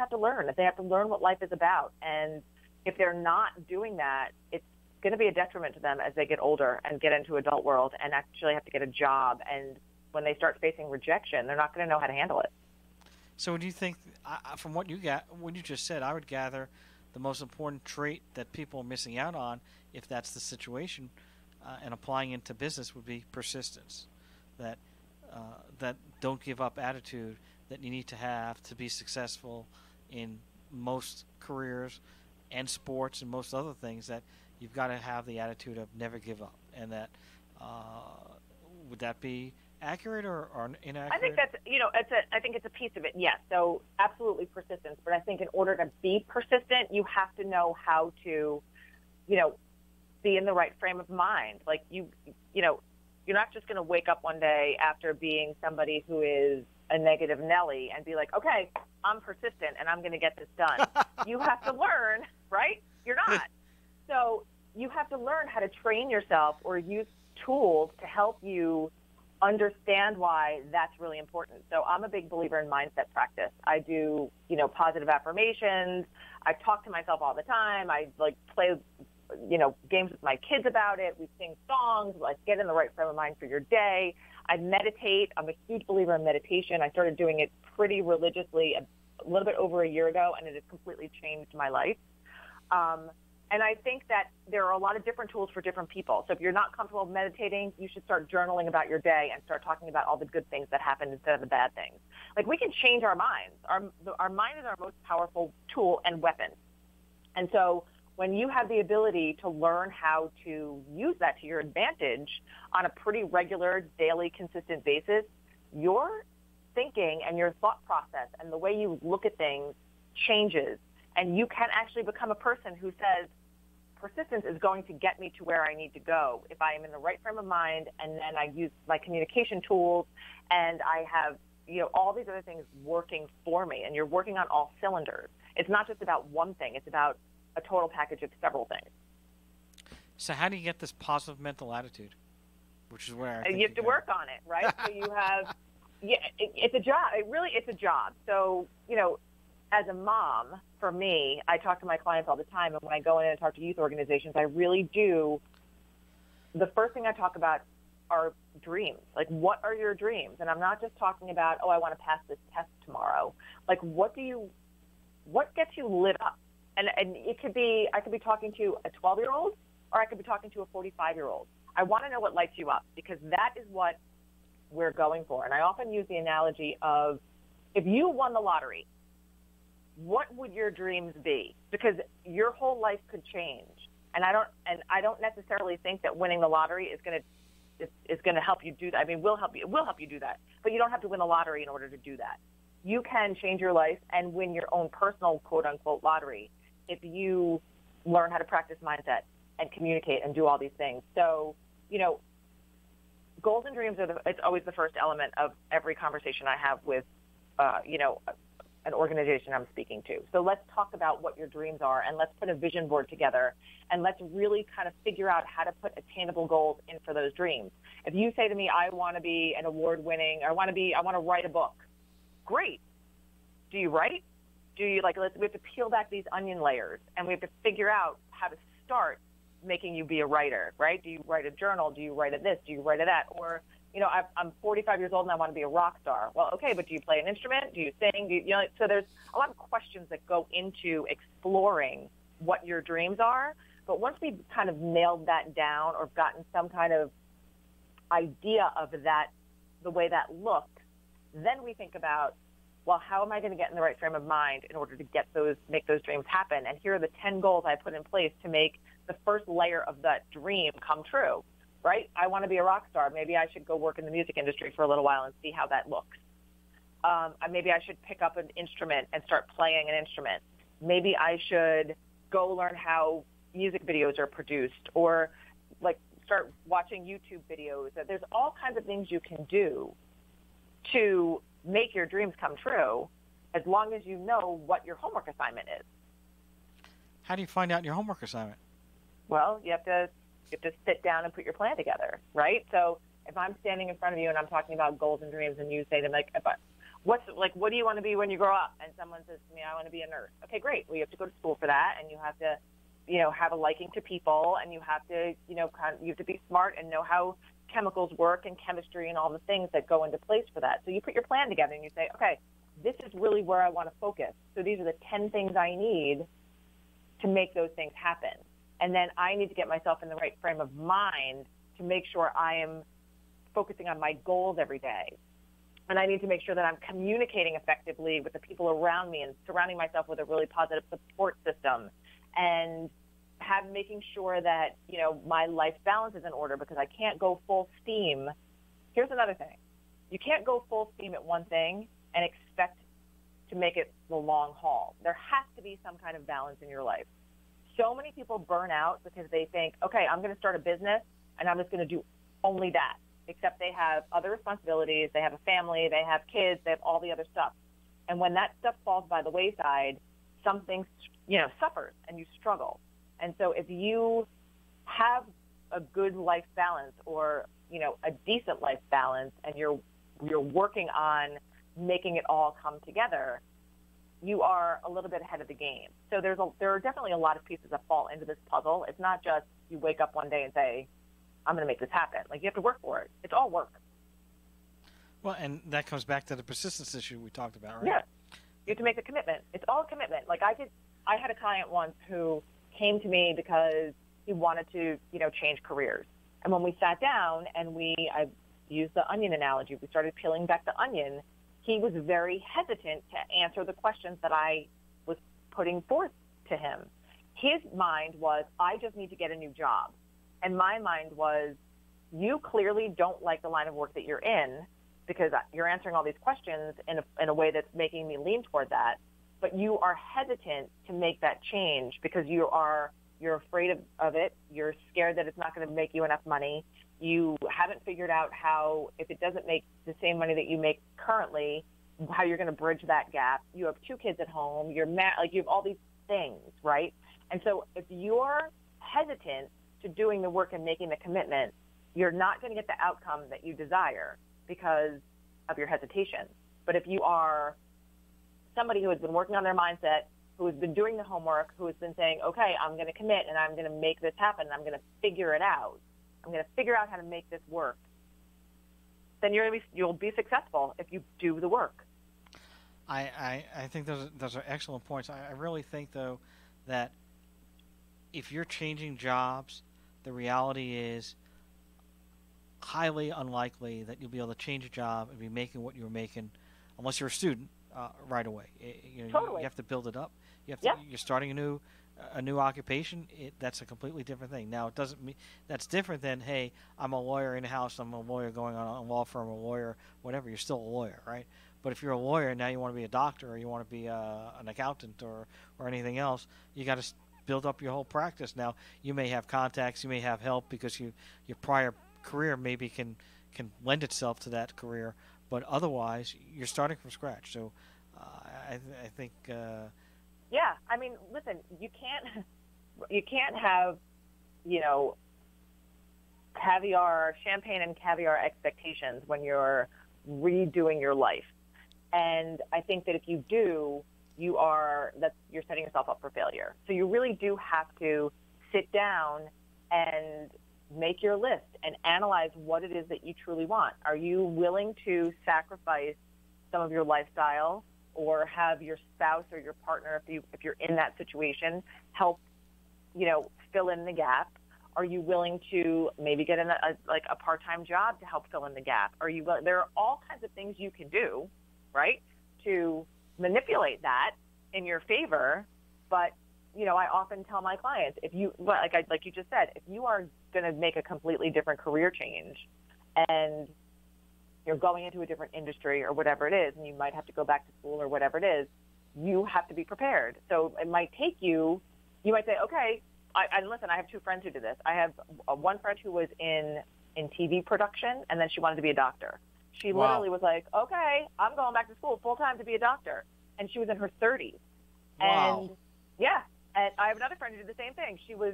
[SPEAKER 2] to learn. They have to learn what life is about. And if they're not doing that, it's going to be a detriment to them as they get older and get into adult world and actually have to get a job. And when they start facing rejection, they're not going to know how to handle it.
[SPEAKER 1] So do you think, from what you just said, I would gather the most important trait that people are missing out on, if that's the situation, and applying into business, would be persistence. That don't give up attitude that you need to have to be successful in most careers and sports and most other things. That you've got to have the attitude of never give up. And that would that be accurate or inaccurate?
[SPEAKER 2] I think that's, I think it's a piece of it, yes. So absolutely persistence. But I think in order to be persistent, you have to know how to, be in the right frame of mind. Like you're not just going to wake up one day after being somebody who is a negative Nelly and be like, okay, I'm persistent and I'm going to get this done. You have to learn, right? You're not. So you have to learn how to train yourself or use tools to help you understand why that's really important. So I'm a big believer in mindset practice. I do, positive affirmations. I talk to myself all the time. I play, games with my kids about it. We sing songs, get in the right frame of mind for your day. I meditate. I'm a huge believer in meditation. I started doing it pretty religiously a little bit over a year ago, and it has completely changed my life. And I think that there are a lot of different tools for different people. So if you're not comfortable meditating, you should start journaling about your day and start talking about all the good things that happened instead of the bad things. We can change our minds. Our mind is our most powerful tool and weapon. And so when you have the ability to learn how to use that to your advantage on a pretty regular, daily, consistent basis, your thinking and your thought process and the way you look at things changes. And you can actually become a person who says, persistence is going to get me to where I need to go if I am in the right frame of mind, and then I use my communication tools, and I have, all these other things working for me, and you're working on all cylinders. It's not just about one thing. It's about a total package of several things.
[SPEAKER 1] So how do you get this positive mental attitude, which is where I think
[SPEAKER 2] you have to work on it, right? So you have, it's a job. It's a job. So, as a mom, for me, I talk to my clients all the time, and when I go in and talk to youth organizations, I really do. The first thing I talk about are dreams. What are your dreams? And I'm not just talking about, I want to pass this test tomorrow. What gets you lit up? And it could be, I could be talking to a 12-year-old, or I could be talking to a 45-year-old. I want to know what lights you up, because that is what we're going for. And I often use the analogy of, if you won the lottery, what would your dreams be? Because your whole life could change. And I don't necessarily think that winning the lottery is going to help you do that. I mean, it will help you do that. But you don't have to win the lottery in order to do that. You can change your life and win your own personal quote unquote lottery if you learn how to practice mindset and communicate and do all these things. So, goals and dreams it's always the first element of every conversation I have with, an organization I'm speaking to. So let's talk about what your dreams are, and let's put a vision board together, and let's really kind of figure out how to put attainable goals in for those dreams. If you say to me, I want to be an award-winning, I want to write a book. Great. Do you write? Do you we have to peel back these onion layers, and we have to figure out how to start making you be a writer, right? Do you write a journal? Do you write a this? Do you write a that? Or, I'm 45 years old and I want to be a rock star. Well, okay, but do you play an instrument? Do you sing? So there's a lot of questions that go into exploring what your dreams are. But once we've kind of nailed that down or gotten some kind of idea of that, the way that looks, then we think about, well, how am I going to get in the right frame of mind in order to make those dreams happen? And here are the 10 goals I put in place to make the first layer of that dream come true. Right? I want to be a rock star. Maybe I should go work in the music industry for a little while and see how that looks. Maybe I should pick up an instrument and start playing an instrument. Maybe I should go learn how music videos are produced, or start watching YouTube videos. There's all kinds of things you can do to make your dreams come true. as long as you know what your homework assignment is.
[SPEAKER 1] How do you find out your homework assignment?
[SPEAKER 2] Well, you have to sit down and put your plan together, right? So if I'm standing in front of you and I'm talking about goals and dreams, and you say to me, what do you want to be when you grow up? And someone says to me, I want to be a nurse. Okay, great. Well, you have to go to school for that, and you have to, have a liking to people, and you have to, you have to be smart and know how chemicals work and chemistry and all the things that go into place for that. So you put your plan together and you say, okay, this is really where I want to focus. So these are the 10 things I need to make those things happen. And then I need to get myself in the right frame of mind to make sure I am focusing on my goals every day. And I need to make sure that I'm communicating effectively with the people around me and surrounding myself with a really positive support system, and making sure that, my life balance is in order, because I can't go full steam. Here's another thing. You can't go full steam at one thing and expect to make it the long haul. There has to be some kind of balance in your life. So many people burn out because they think, okay, I'm going to start a business and I'm just going to do only that, except they have other responsibilities, they have a family, they have kids, they have all the other stuff. And when that stuff falls by the wayside, something, suffers and you struggle. And so if you have a good life balance, or, a decent life balance, and you're working on making it all come together, you are a little bit ahead of the game. So there are definitely a lot of pieces that fall into this puzzle. It's not just you wake up one day and say, I'm going to make this happen. Like, you have to work for it. It's all work.
[SPEAKER 1] Well, and that comes back to the persistence issue we talked about, right?
[SPEAKER 2] Yeah. You have to make a commitment. It's all a commitment. Like, I had a client once who came to me because he wanted to, change careers. And when we sat down and I used the onion analogy, we started peeling back the onion, he was very hesitant to answer the questions that I was putting forth to him. His mind was, I just need to get a new job. And my mind was, you clearly don't like the line of work that you're in, because you're answering all these questions in a way that's making me lean toward that. But you are hesitant to make that change because you're afraid of it. You're scared that it's not going to make you enough money. You haven't figured out how, if it doesn't make the same money that you make currently, how you're going to bridge that gap. You have 2 kids at home. You have all these things, right? And so if you're hesitant to doing the work and making the commitment, you're not going to get the outcome that you desire because of your hesitation. But if you are somebody who has been working on their mindset, who has been doing the homework, who has been saying, okay, I'm going to commit and I'm going to make this happen, and I'm going to figure it out. I'm going to figure out how to make this work. Then you'll be successful if you do the work.
[SPEAKER 1] I think those are excellent points. I really think, though, that if you're changing jobs, the reality is highly unlikely that you'll be able to change a job and be making what you were making, unless you're a student, right away.
[SPEAKER 2] Totally.
[SPEAKER 1] You have to build it up. You're starting a new occupation. That's a completely different thing. Now, it doesn't mean that's different than, hey, I'm a lawyer in house. I'm a lawyer going on a law firm, a lawyer, whatever. You're still a lawyer, right? But if you're a lawyer now, you want to be a doctor, or you want to be an accountant, or anything else, you got to build up your whole practice. Now, you may have contacts, you may have help because your prior career maybe can lend itself to that career, but otherwise you're starting from scratch. So I think
[SPEAKER 2] yeah, I mean, listen, you can't have champagne and caviar expectations when you're redoing your life. And I think that if you do, you're setting yourself up for failure. So you really do have to sit down and make your list and analyze what it is that you truly want. Are you willing to sacrifice some of your lifestyle, or have your spouse or your partner, if you're in that situation, help fill in the gap? Are you willing to maybe get a part-time job to help fill in the gap? There are all kinds of things you can do, right, to manipulate that in your favor. But I often tell my clients, like you just said, if you are going to make a completely different career change and you're going into a different industry or whatever it is, and you might have to go back to school or whatever it is, you have to be prepared. So it might take you might say, okay, listen, I have 2 friends who do this. I have one friend who was in TV production, and then she wanted to be a doctor. She literally was like, okay, I'm going back to school full time to be a doctor. and she was in her 30s.
[SPEAKER 1] Wow.
[SPEAKER 2] And yeah, and I have another friend who did the same thing. She was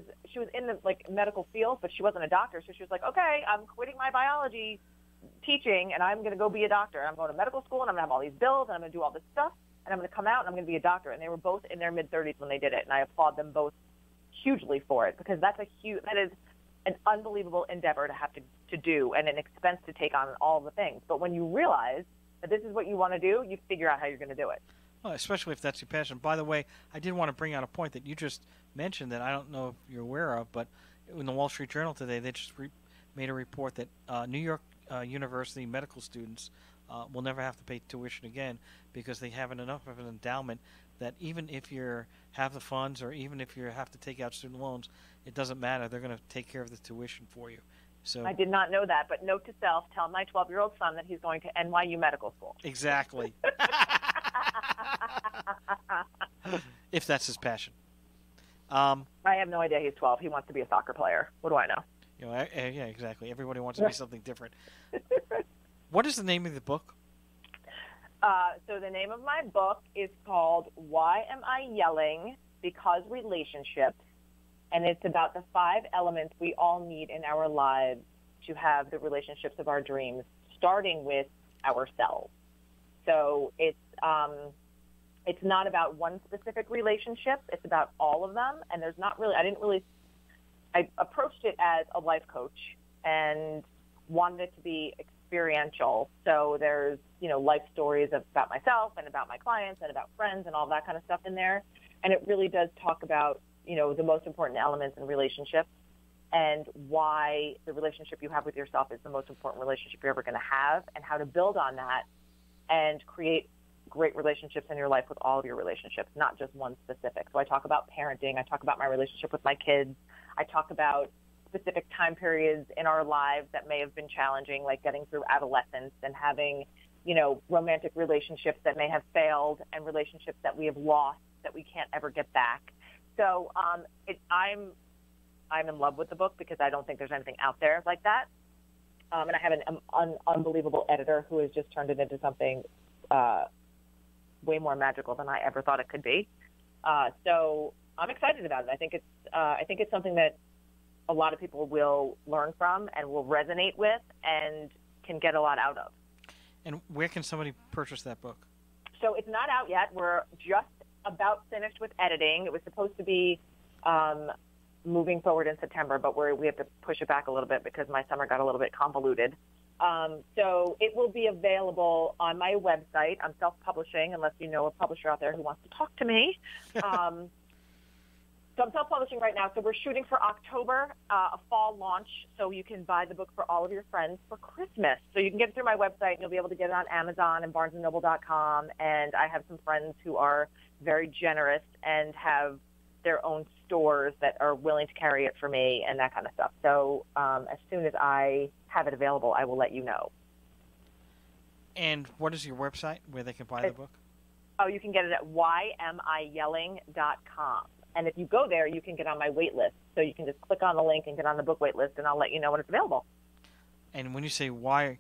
[SPEAKER 2] in the medical field, but she wasn't a doctor. So she was like, okay, I'm quitting my biology teaching, and I'm going to go be a doctor. I'm going to medical school, and I'm going to have all these bills, and I'm going to do all this stuff, and I'm going to come out, and I'm going to be a doctor. And they were both in their mid-30s when they did it, and I applaud them both hugely for it, because that is an unbelievable endeavor to have to do, and an expense to take on all the things. But when you realize that this is what you want to do, you figure out how you're going to do it.
[SPEAKER 1] Well, especially if that's your passion. By the way, I did want to bring out a point that you just mentioned that I don't know if you're aware of, but in the Wall Street Journal today, they just made a report that New York University medical students will never have to pay tuition again, because they have enough of an endowment that even if you have the funds, or even if you have to take out student loans, it doesn't matter. They're going to take care of the tuition for you. So
[SPEAKER 2] I did not know that, but note to self, tell my 12-year-old son that he's going to NYU Medical School.
[SPEAKER 1] Exactly. If that's his passion.
[SPEAKER 2] I have no idea he's 12. He wants to be a soccer player. What do I know?
[SPEAKER 1] Yeah, exactly. Everybody wants to be something different. What is the name of the book?
[SPEAKER 2] So the name of my book is called Why Am I Yelling? Because Relationships. And it's about the 5 elements we all need in our lives to have the relationships of our dreams, starting with ourselves. So it's not about one specific relationship. It's about all of them. And there's not really, I approached it as a life coach and wanted it to be experiential. So there's, life stories about myself and about my clients and about friends and all that kind of stuff in there. And it really does talk about, the most important elements in relationships, and why the relationship you have with yourself is the most important relationship you're ever going to have, and how to build on that and create great relationships in your life with all of your relationships, not just one specific. So I talk about parenting. I talk about my relationship with my kids. I talk about specific time periods in our lives that may have been challenging, like getting through adolescence and having, romantic relationships that may have failed, and relationships that we have lost that we can't ever get back. So I'm in love with the book, because I don't think there's anything out there like that. And I have an unbelievable editor who has just turned it into something way more magical than I ever thought it could be. So I'm excited about it. I think it's something that a lot of people will learn from and will resonate with and can get a lot out of.
[SPEAKER 1] And where can somebody purchase that book?
[SPEAKER 2] So it's not out yet. We're just about finished with editing. It was supposed to be moving forward in September, but we have to push it back a little bit because my summer got a little bit convoluted. So it will be available on my website. I'm self-publishing, unless you know a publisher out there who wants to talk to me. So I'm self-publishing right now. So we're shooting for October, a fall launch, so you can buy the book for all of your friends for Christmas. So you can get it through my website, and you'll be able to get it on Amazon and BarnesandNoble.com. And I have some friends who are very generous and have their own stores that are willing to carry it for me and that kind of stuff. So as soon as I have it available, I will let you know.
[SPEAKER 1] And what is your website where they can buy the book?
[SPEAKER 2] Oh, you can get it at whyamiyelling.com. And if you go there, you can get on my wait list. So you can just click on the link and get on the book wait list, and I'll let you know when it's available.
[SPEAKER 1] And when you say why,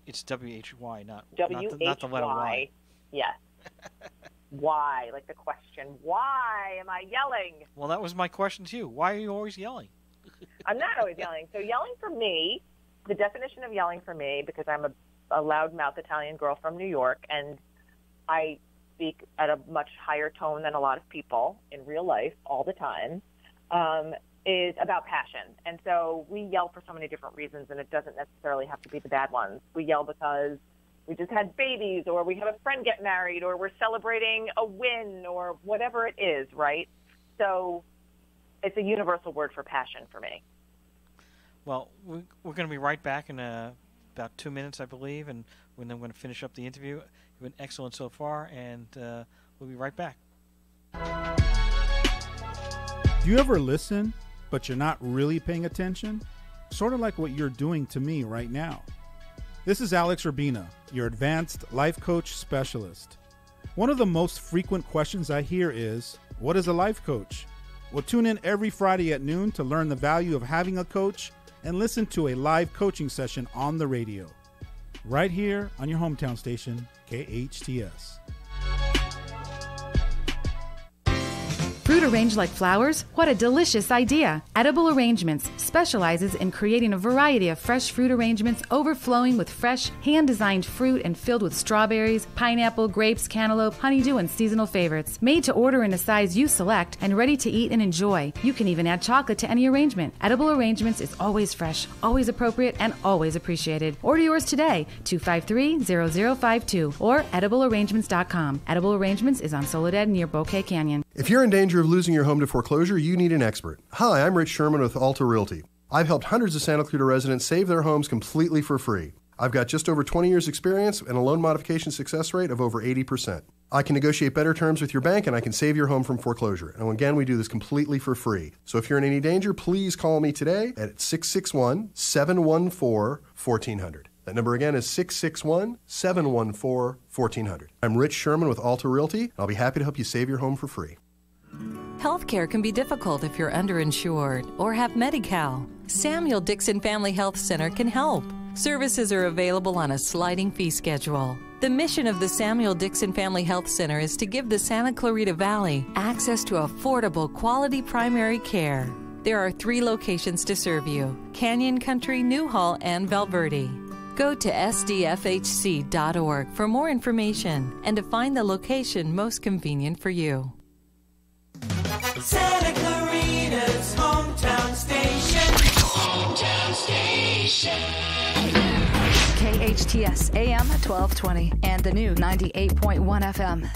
[SPEAKER 1] it's W-H-Y, not the letter Y.
[SPEAKER 2] Yes. Why, like the question, why am I yelling?
[SPEAKER 1] Well, that was my question to you. Why are you always yelling?
[SPEAKER 2] I'm not always yelling. So yelling for me, the definition of yelling for me, because I'm a loudmouth Italian girl from New York, and I speak at a much higher tone than a lot of people in real life all the time, is about passion. And so we yell for so many different reasons, and it doesn't necessarily have to be the bad ones. We yell because we just had babies, or we have a friend get married, or we're celebrating a win, or whatever it is, right? So it's a universal word for passion for me.
[SPEAKER 1] Well, we're going to be right back in about 2 minutes, I believe, and then we're going to finish up the interview. You've been excellent so far, and we'll be right back.
[SPEAKER 9] Do you ever listen, but you're not really paying attention? Sort of like what you're doing to me right now. This is Alex Urbina, your advanced life coach specialist. One of the most frequent questions I hear is, what is a life coach? Well, tune in every Friday at noon to learn the value of having a coach and listen to a live coaching session on the radio. Right here on your hometown station, KHTS.
[SPEAKER 10] Fruit arranged like flowers? What a delicious idea! Edible Arrangements specializes in creating a variety of fresh fruit arrangements overflowing with fresh, hand-designed fruit and filled with strawberries, pineapple, grapes, cantaloupe, honeydew, and seasonal favorites. Made to order in a size you select and ready to eat and enjoy. You can even add chocolate to any arrangement. Edible Arrangements is always fresh, always appropriate, and always appreciated. Order yours today, 253-0052 or ediblearrangements.com. Edible Arrangements is on Soledad near Bouquet Canyon.
[SPEAKER 11] If you're in danger of losing your home to foreclosure, you need an expert. Hi, I'm Rich Sherman with Alta Realty. I've helped hundreds of Santa Clarita residents save their homes completely for free. I've got just over 20 years experience and a loan modification success rate of over 80%. I can negotiate better terms with your bank and I can save your home from foreclosure. And again, we do this completely for free. So if you're in any danger, please call me today at 661-714-1400. That number again is 661-714-1400. I'm Rich Sherman with Alta Realty, and I'll be happy to help you save your home for free.
[SPEAKER 12] Healthcare can be difficult if you're underinsured or have Medi-Cal. Samuel Dixon Family Health Center can help. Services are available on a sliding fee schedule. The mission of the Samuel Dixon Family Health Center is to give the Santa Clarita Valley access to affordable, quality primary care. There are 3 locations to serve you: Canyon Country, Newhall, and Valverde. Go to sdfhc.org for more information and to find the location most convenient for you.
[SPEAKER 8] Santa Clarita's hometown station. Hometown station.
[SPEAKER 13] KHTS AM 1220 and the new 98.1 FM.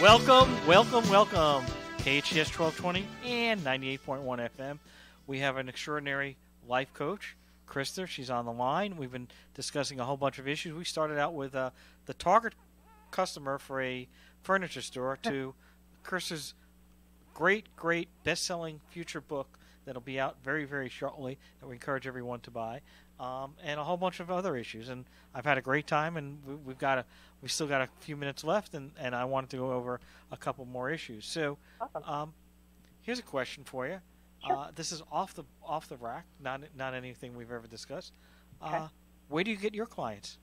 [SPEAKER 1] Welcome. KHTS 1220 and 98.1 FM. We have an extraordinary life coach, Krista. She's on the line. We've been discussing a whole bunch of issues. We started out with the target customer for a furniture store to Krista's great best-selling future book that'll be out very, very shortly that we encourage everyone to buy, and a whole bunch of other issues. And I've had a great time, and we still got a few minutes left, and I wanted to go over a couple more issues. So,
[SPEAKER 2] awesome.
[SPEAKER 1] Here's a question for you.
[SPEAKER 2] Sure.
[SPEAKER 1] This is off the rack, not anything we've ever discussed.
[SPEAKER 2] Okay.
[SPEAKER 1] Where do you get your clients?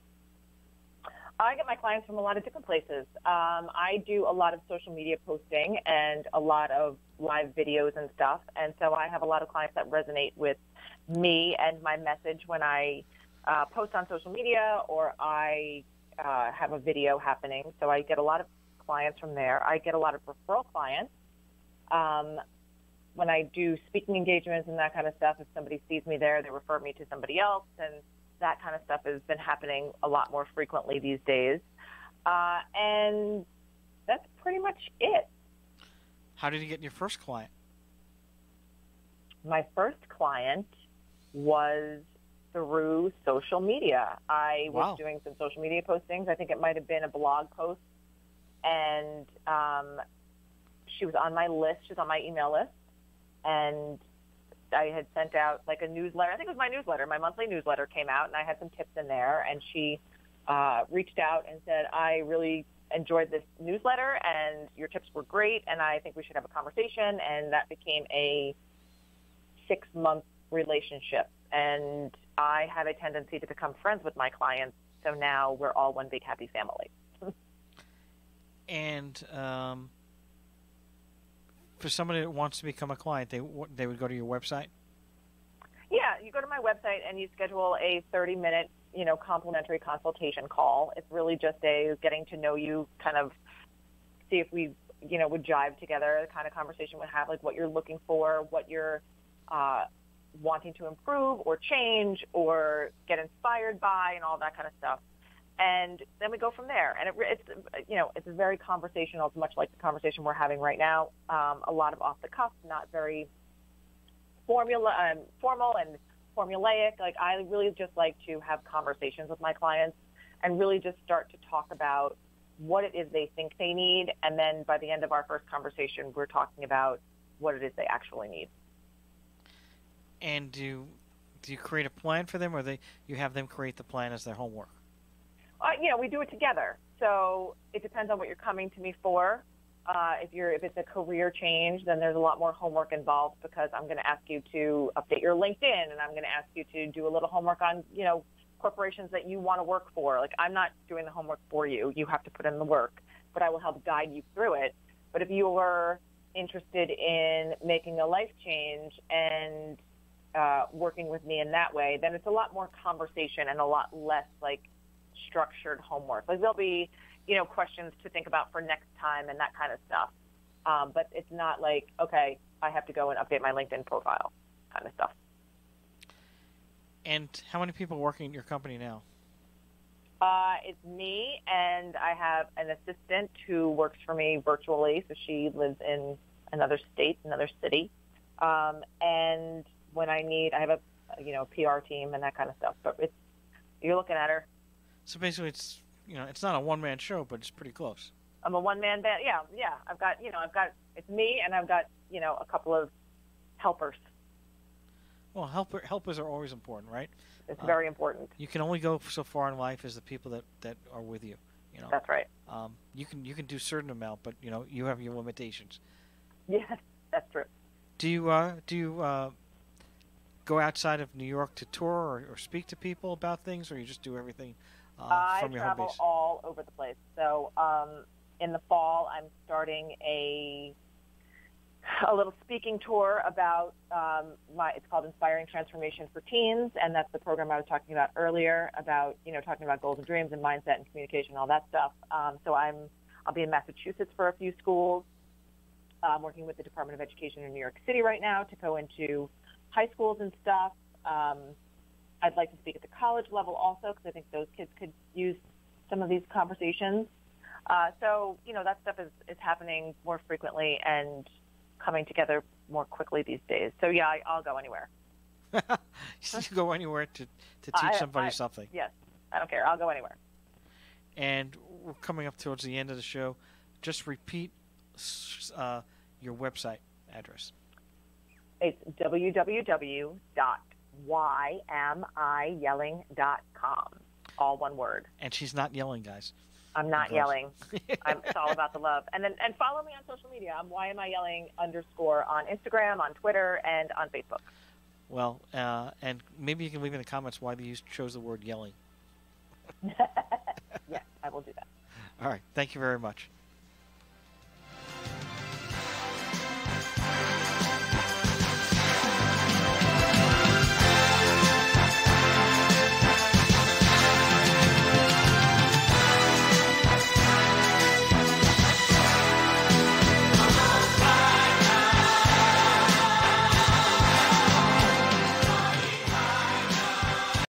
[SPEAKER 2] I get my clients from a lot of different places. I do a lot of social media posting and a lot of live videos and stuff, and so I have a lot of clients that resonate with me and my message when I post on social media or I have a video happening. So I get a lot of clients from there. I get a lot of referral clients. When I do speaking engagements and that kind of stuff, if somebody sees me there, they refer me to somebody else, and that kind of stuff has been happening a lot more frequently these days. And that's pretty much it.
[SPEAKER 1] How did you get your first client?
[SPEAKER 2] My first client was through social media. I was doing some social media postings. I think it might have been a blog post. And she was on my list. She was on my email list. And I had sent out like a newsletter. I think it was my newsletter. My monthly newsletter came out, and I had some tips in there. And she reached out and said, I really enjoyed this newsletter, and your tips were great, and I think we should have a conversation. And that became a 6-month relationship. And I have a tendency to become friends with my clients, so now we're all one big happy family.
[SPEAKER 1] And for somebody that wants to become a client, they would go to your website?
[SPEAKER 2] Yeah, you go to my website and you schedule a 30-minute, complimentary consultation call. It's really just a getting to know you, kind of see if we, would jive together, the kind of conversation we have, like what you're looking for, what you're wanting to improve or change or get inspired by, and all that kind of stuff. And then we go from there. And it's very conversational. It's much like the conversation we're having right now. A lot of off the cuff, not very formal and formulaic. Like, I really just like to have conversations with my clients and really just start to talk about what it is they think they need. And then by the end of our first conversation, we're talking about what it is they actually need.
[SPEAKER 1] And do you create a plan for them, or you have them create the plan as their homework?
[SPEAKER 2] We do it together. So it depends on what you're coming to me for. If it's a career change, then there's a lot more homework involved because I'm going to ask you to update your LinkedIn, and I'm going to ask you to do a little homework on, corporations that you want to work for. Like, I'm not doing the homework for you. You have to put in the work, but I will help guide you through it. But if you are interested in making a life change and working with me in that way, then it's a lot more conversation and a lot less like structured homework. Like, there'll be, questions to think about for next time and that kind of stuff. But it's not like, okay, I have to go and update my LinkedIn profile kind of stuff.
[SPEAKER 1] And how many people working at your company now?
[SPEAKER 2] It's me, and I have an assistant who works for me virtually, so she lives in another state, another city. And when I need, I have a PR team and that kind of stuff. But you're looking at her.
[SPEAKER 1] So basically, it's not a one-man show, but it's pretty close.
[SPEAKER 2] I'm a one-man band. Yeah. I've got it's me, and I've got a couple of helpers.
[SPEAKER 1] Well, helpers are always important, right?
[SPEAKER 2] It's very important.
[SPEAKER 1] You can only go so far in life as the people that are with you.
[SPEAKER 2] That's right.
[SPEAKER 1] You can do a certain amount, but you have your limitations.
[SPEAKER 2] Yes, that's true.
[SPEAKER 1] Do you go outside of New York to tour or speak to people about things, or you just do everything from your home base?
[SPEAKER 2] I travel all over the place. So in the fall, I'm starting a little speaking tour about it's called Inspiring Transformation for Teens, and that's the program I was talking about earlier about talking about goals and dreams and mindset and communication and all that stuff. So I'll be in Massachusetts for a few schools. I'm working with the Department of Education in New York City right now to go into high schools and stuff. I'd like to speak at the college level also because I think those kids could use some of these conversations. So that stuff is happening more frequently and coming together more quickly these days. So yeah, I'll go anywhere.
[SPEAKER 1] You go anywhere to teach somebody something.
[SPEAKER 2] Yes, I don't care. I'll go anywhere.
[SPEAKER 1] And we're coming up towards the end of the show. Just repeat your website address.
[SPEAKER 2] It's www.whyamiyelling.com. All one word.
[SPEAKER 1] And she's not yelling, guys.
[SPEAKER 2] I'm not yelling. It's all about the love. And follow me on social media. I'm whyamiyelling_ on Instagram, on Twitter, and on Facebook.
[SPEAKER 1] Well, and maybe you can leave in the comments why you chose the word yelling.
[SPEAKER 2] Yes, I will do that.
[SPEAKER 1] All right. Thank you very much.